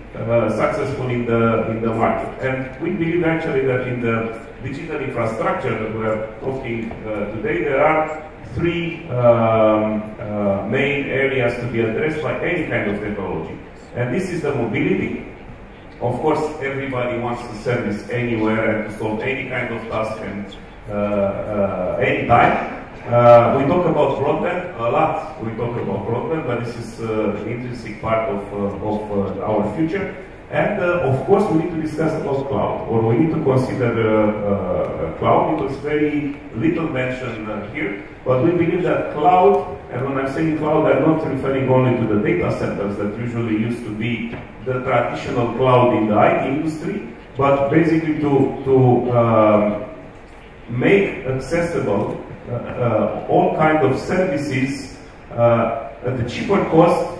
successful in the market. And we believe actually that in the digital infrastructure that we are talking today, there are three main areas to be addressed by any kind of technology. And this is the mobility. Of course, everybody wants to service anywhere and to solve any kind of task and anytime. We talk about broadband a lot. We talk about broadband, but this is an intrinsic part of our future. And of course, we need to discuss about cloud, or we need to consider cloud. It was very little mentioned here, but we believe that cloud, and when I'm saying cloud, I'm not referring only to the data centers that usually used to be the traditional cloud in the IT industry, but basically to make accessible all kinds of services at a cheaper cost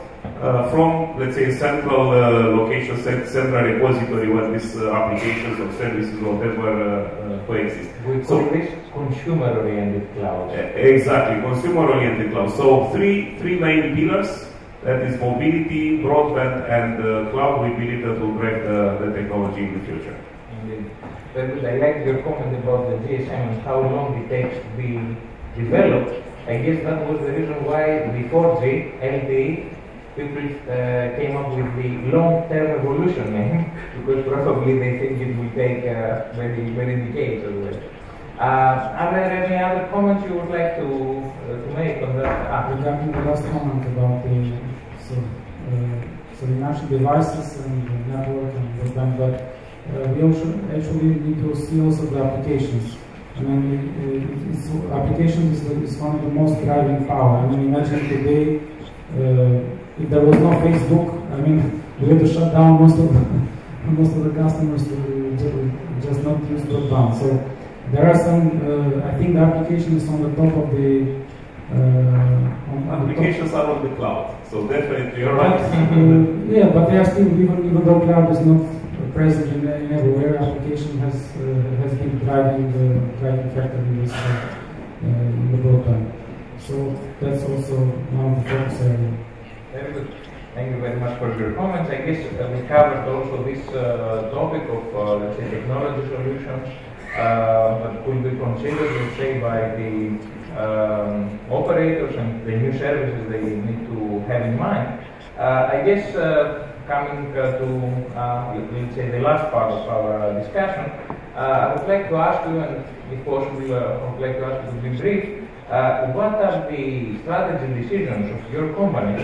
from, let's say, a central location, central repository where these applications or services or whatever coexist. We call this consumer-oriented cloud. Exactly, consumer-oriented cloud. So three main pillars, that is mobility, broadband, and cloud. We believe that will drive the technology in the future. Indeed. Very good. I like your comment about the GSM and how long it takes to be developed. I guess that was the reason why the 4G, LTE, people came up with the long-term evolution name, because probably they think it will take many decades or less. Are there any other comments you would like to make on that? Regarding the last comment about the so you mentioned devices and the network and broadband, but we also actually need to see also the applications. I mean, applications is one of the most driving power. I mean, imagine today, if there was no Facebook, I mean, we had to shut down most of the customers to just not use broadband. So there are some. I think the application is on the top of the. Applications are on the cloud, so definitely you're right. Yeah, but they are still, even though cloud is not present in everywhere, application has been driving factor in this in the broadband. So that's also one of the focus areas. Very good. Thank you very much for your comments. I guess we covered also this topic of let's say technology solutions that could be considered, let's say, by the operators and the new services they need to have in mind. I guess coming to let's say the last part of our discussion, I would like to ask you, and if possible, I would like to ask you to be brief. What are the strategy decisions of your company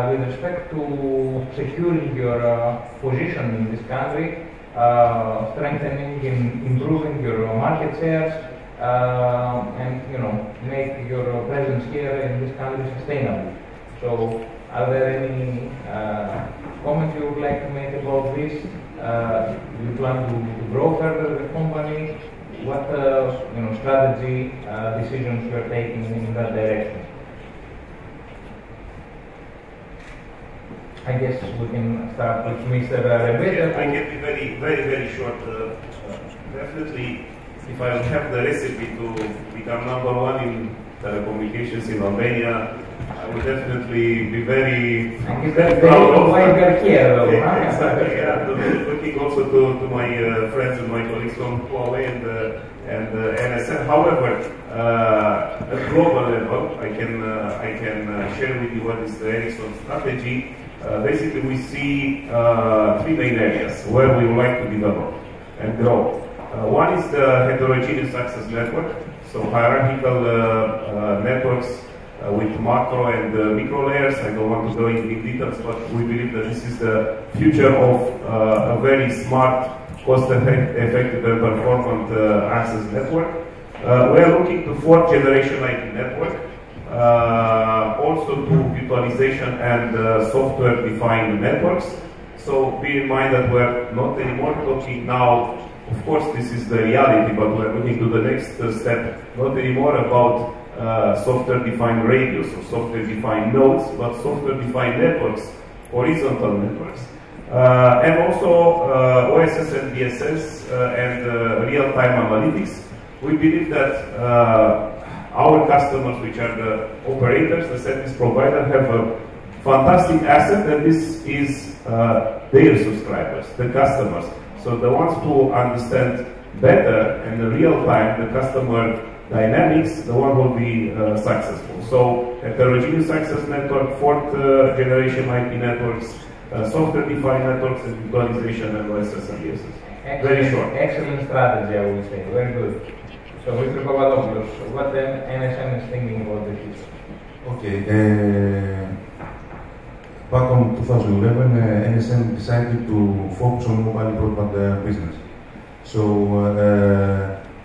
with respect to securing your position in this country, strengthening and improving your market shares, and make your presence here in this country sustainable? So, are there any comments you would like to make about this? Do you plan to grow further the company? What strategy decisions you are taking in that direction? I guess we can start with Mr. Rebecca. I can be very short. Definitely, if I have the recipe to become #1 in telecommunications in Albania, I would definitely be very proud of why you are here, though. Exactly, yeah. Looking also to my friends and my colleagues from Huawei and NSN. However, at global level, I can share with you what is the Ericsson strategy. Basically, we see three main areas where we would like to develop and grow. One is the heterogeneous access network, so hierarchical networks with macro and micro layers. I don't want to go into details, but we believe that this is the future of a very smart, cost-effective and performant access network. We are looking to fourth generation IP network, also to virtualization and software-defined networks. So bear in mind that we're not anymore talking now, of course this is the reality, but we're looking to the next step, not anymore about software-defined radios or software-defined nodes, but software-defined networks, horizontal networks. And also OSS and BSS and real-time analytics. We believe that our customers, which are the operators, the service provider, have a fantastic asset, and this is their subscribers, the customers. So the ones who understand better in the real time the customer dynamics, the one will be successful. So heterogeneous access network, fourth generation IP networks, software-defined networks, and virtualization and OSS and BSS. Very short. Excellent strategy, I would say. Very good. So, Mr. Papadopoulos, what the NSN is thinking about the future? Okay. Back on 2011, NSN decided to focus on mobile broadband business. So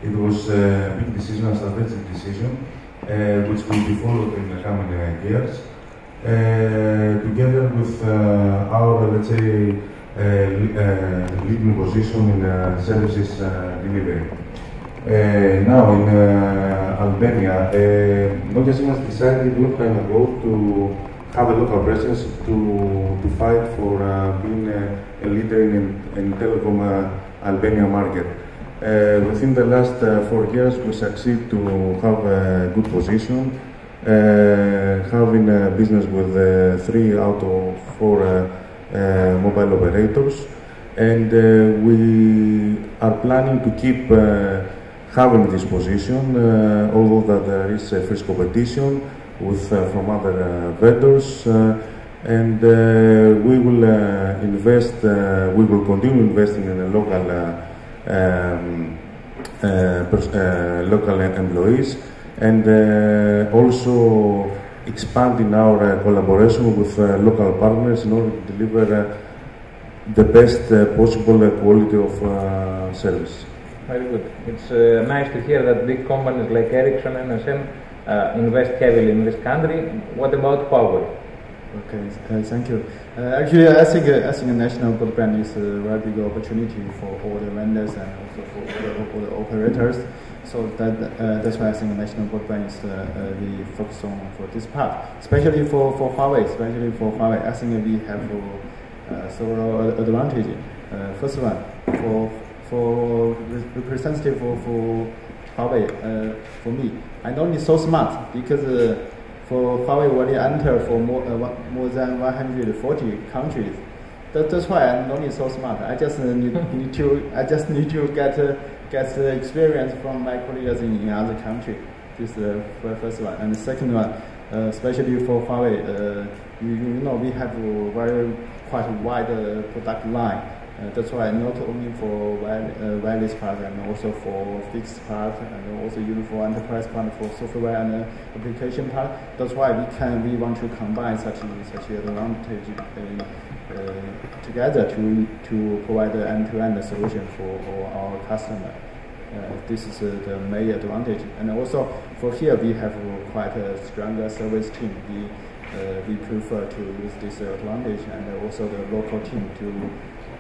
it was a big decision, a strategic decision, which will be followed in the coming years, together with our, let's say, leading position in services delivery. Now in Albania, Nokia Siemens decided a long time ago to have a local presence to fight for being a leader in telecom Albania market. Within the last 4 years, we succeed to have a good position, having a business with 3 out of 4 mobile operators, and we are planning to keep having this position, although that there is fierce competition with from other vendors, and we will invest. We will continue investing in a local employees, and also expanding our collaboration with local partners in order to deliver the best possible quality of service. Very good. It's nice to hear that big companies like Ericsson and NSN invest heavily in this country. What about Huawei? Okay, thank you. Actually, I think national broadband is a very big opportunity for all the vendors and also for all the operators. So that's why I think national broadband is the focus on for this part, especially for Huawei. I think we have several advantages. First one, for representative for Huawei, for me, I know it's so smart because for Huawei already enter for more than 140 countries. That's why I'm not so smart. I just need to get the experience from my colleagues in other countries. This is the first one. And the second one, especially for Huawei, you know we have a quite wide product line. That's why not only for wireless part and also for fixed part and also even for enterprise part, for software and application part. That's why we want to combine such advantage together to provide an end-to-end solution for our customer. This is the main advantage. And also for here we have quite a stronger service team. We prefer to use this advantage and also the local team to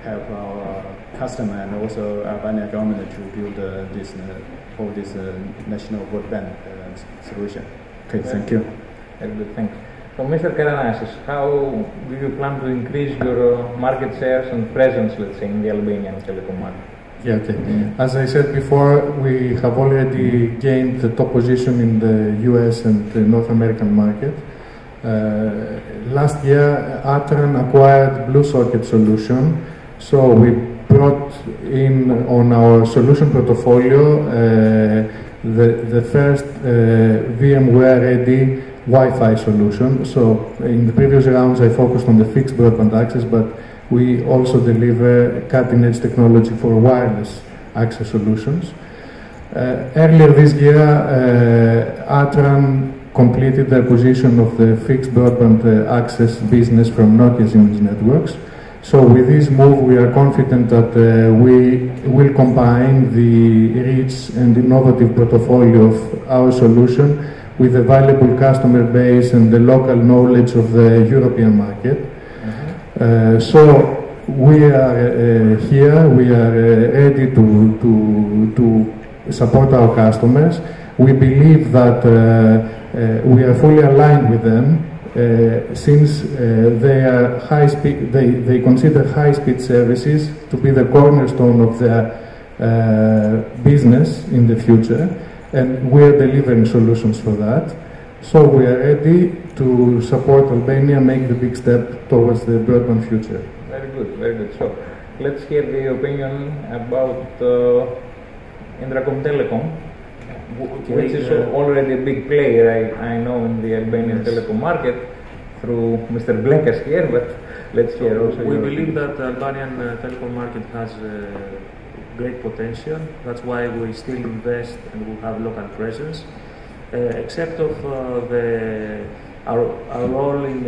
help our customer and also Albania government to build this national broadband solution. Okay, thank you. Very good, thanks. So, Mr. Karanasis, how do you plan to increase your market shares and presence, let's say, in the Albanian telecom market? Yeah, okay. As I said before, we have already gained the top position in the US and the North American market. Last year, Atran acquired Blue Socket solution, so we brought in on our solution portfolio the first VMware-ready Wi-Fi solution. So in the previous rounds, I focused on the fixed broadband access, but we also deliver cutting-edge technology for wireless access solutions. Earlier this year, Atran completed the acquisition of the fixed broadband access business from Nokia Siemens Networks. So with this move, we are confident that we will combine the rich and innovative portfolio of our solution with a valuable customer base and the local knowledge of the European market. So we are here, we are ready to support our customers. We believe that we are fully aligned with them since they are high-speed. They consider high-speed services to be the cornerstone of their business in the future, and we are delivering solutions for that. So we are ready to support Albania make the big step towards the broadband future. Very good, very good. So let's hear the opinion about Indracom Telecom, which is already a big player, I know, in the Albanian telecom market through Mr. Blekas here, but let's hear also. We believe that the Albanian telecom market has great potential. That's why we still invest and we have local presence. Except of our role in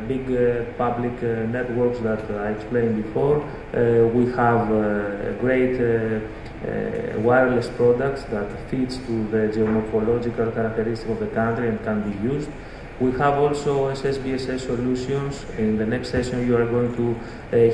big public networks that I explained before, we have great wireless products that fits to the geomorphological characteristics of the country and can be used. We have also SSBSS solutions. In the next session you are going to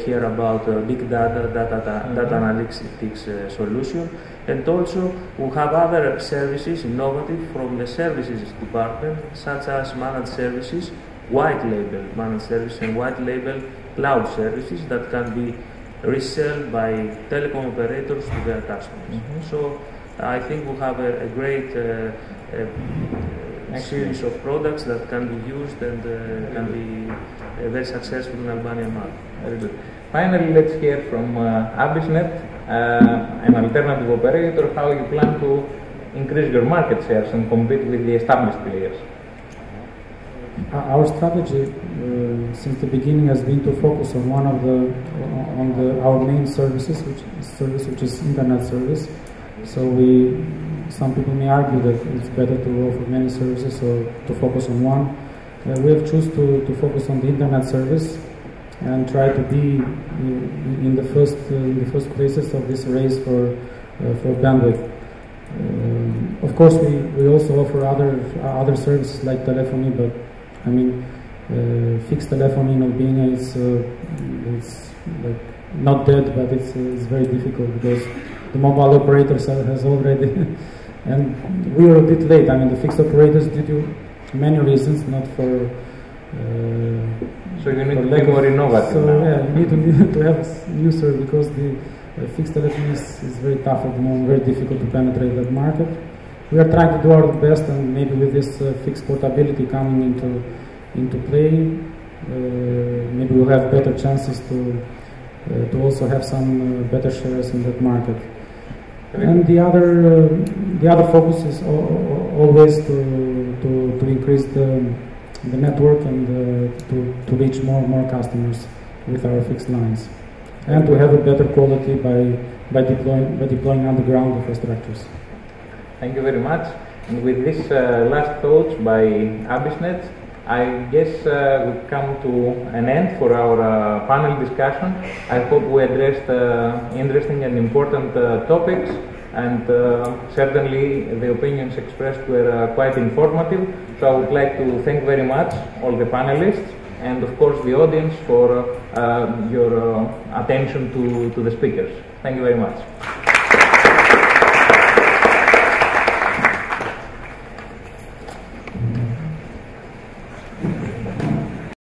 hear about big data analytics solution. And also we have other services, innovative from the services department, such as managed services, white label managed services and white label cloud services that can be resold by telecom operators to their customers. So I think we have a great series of products that can be used and can be very successful in the Albanian market. Very good. Finally, let's hear from Abisnet, an alternative operator, how you plan to increase your market shares and compete with the established players. Our strategy since the beginning has been to focus on our main services, which is internet service. So some people may argue that it's better to offer many services or to focus on one. We have chosen to focus on the internet service and try to be in the first places of this race for bandwidth. Of course, we also offer other services like telephony, but I mean, fixed telephony in Albania it's like not dead, but it's very difficult because the mobile operators has already, and we were a bit late. I mean, the fixed operators due to many reasons, not for. So you need to be more innovative. So yeah, you need to have new service because the fixed telephony is very tough at the moment, very difficult to penetrate that market. We are trying to do our best, and maybe with this fixed portability coming into play, maybe we'll have better chances to also have some better shares in that market. And the other focus is always to increase the network and to reach more customers with our fixed lines, and to have a better quality by deploying underground infrastructures. Thank you very much. And with this last thoughts by Abisnet, I guess we come to an end for our panel discussion. I hope we addressed interesting and important topics, and certainly the opinions expressed were quite informative. So I would like to thank very much all the panelists and of course the audience for your attention to the speakers. Thank you very much.